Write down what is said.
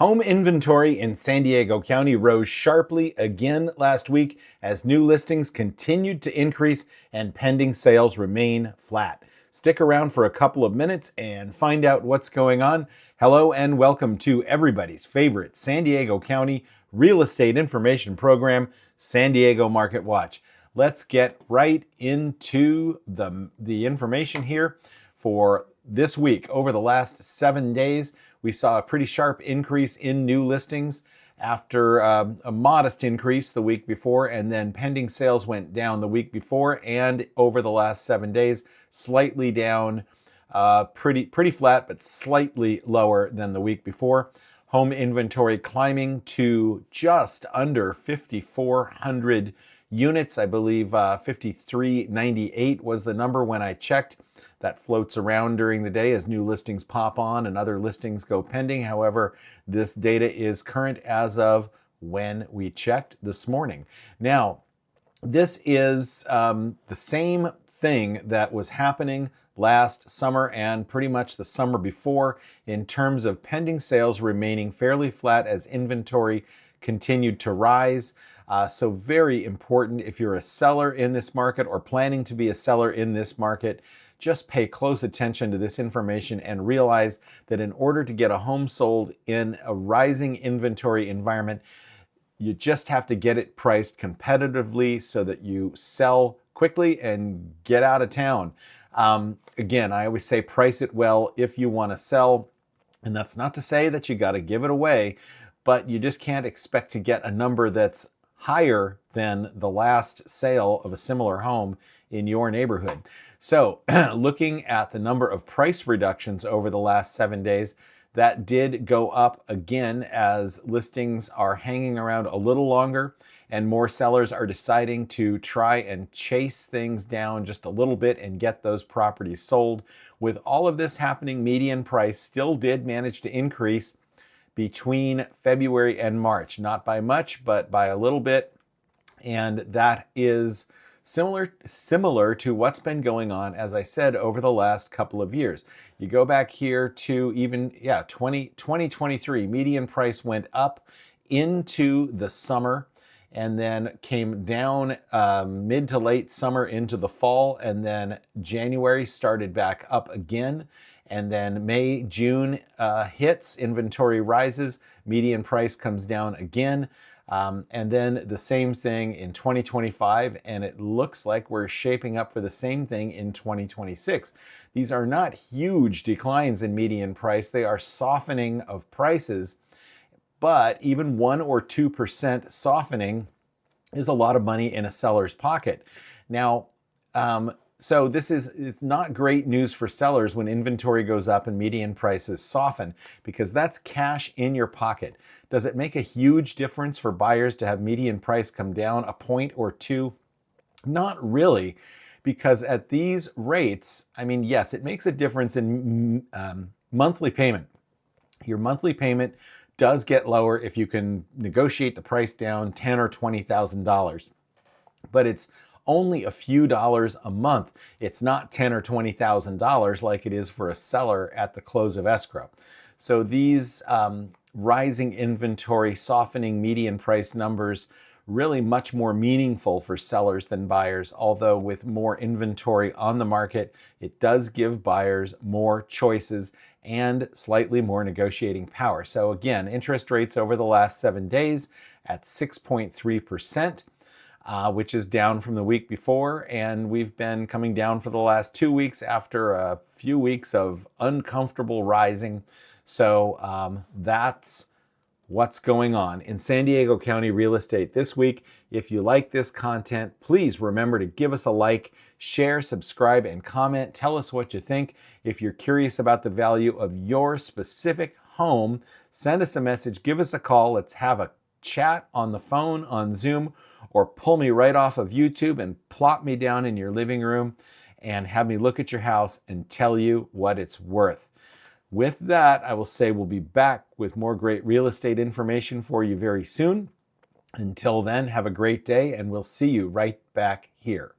Home inventory in San Diego County rose sharply again last week as new listings continued to increase and pending sales remain flat. Stick around for a couple of minutes and find out what's going on. Hello and welcome to everybody's favorite San Diego County real estate information program, San Diego Market Watch. Let's get right into the information here for this week. Over the last 7 days, we saw a pretty sharp increase in new listings after a modest increase the week before, and then pending sales went down the week before and over the last 7 days, slightly down, pretty flat, but slightly lower than the week before. Home inventory climbing to just under 5,400 units. I believe 5,398 was the number when I checked. That floats around during the day as new listings pop on and other listings go pending. However, this data is current as of when we checked this morning. Now, this is the same thing that was happening last summer and pretty much the summer before in terms of pending sales remaining fairly flat as inventory continued to rise. So very important if you're a seller in this market or planning to be a seller in this market. Just pay close attention to this information and realize that in order to get a home sold in a rising inventory environment, you just have to get it priced competitively so that you sell quickly and get out of town. Again, I always say price it well if you want to sell. And that's not to say that you got to give it away, but you just can't expect to get a number that's higher than the last sale of a similar home in your neighborhood. So looking at the number of price reductions over the last 7 days, that did go up again as listings are hanging around a little longer and more sellers are deciding to try and chase things down just a little bit and get those properties sold. With all of this happening, median price still did manage to increase between February and March, not by much, but by a little bit. And that is similar to what's been going on, as I said, over the last couple of years. You go back here to even 2023, median price went up into the summer and then came down mid to late summer into the fall, and then January started back up again. And then May, June hits, inventory rises, median price comes down again. And then the same thing in 2025, and it looks like we're shaping up for the same thing in 2026. These are not huge declines in median price. They are softening of prices, but even 1 or 2% softening is a lot of money in a seller's pocket. Now, so it's not great news for sellers when inventory goes up and median prices soften, because that's cash in your pocket. Does it make a huge difference for buyers to have median price come down a point or two? Not really, because at these rates, I mean, yes, it makes a difference in monthly payment. Your monthly payment does get lower if you can negotiate the price down $10,000 or $20,000, but it's only a few dollars a month. It's not $10,000 or $20,000 like it is for a seller at the close of escrow. So these rising inventory, softening median price numbers really much more meaningful for sellers than buyers. Although with more inventory on the market, it does give buyers more choices and slightly more negotiating power. So again, interest rates over the last 7 days at 6.3%. Which is down from the week before, and we've been coming down for the last 2 weeks after a few weeks of uncomfortable rising. So that's what's going on in San Diego County real estate this week. If you like this content, please remember to give us a like, share, subscribe, and comment. Tell us what you think. If you're curious about the value of your specific home, send us a message, give us a call. Let's have a chat on the phone, on Zoom, or pull me right off of YouTube and plop me down in your living room and have me look at your house and tell you what it's worth. With that, I will say we'll be back with more great real estate information for you very soon. Until then, have a great day, and we'll see you right back here.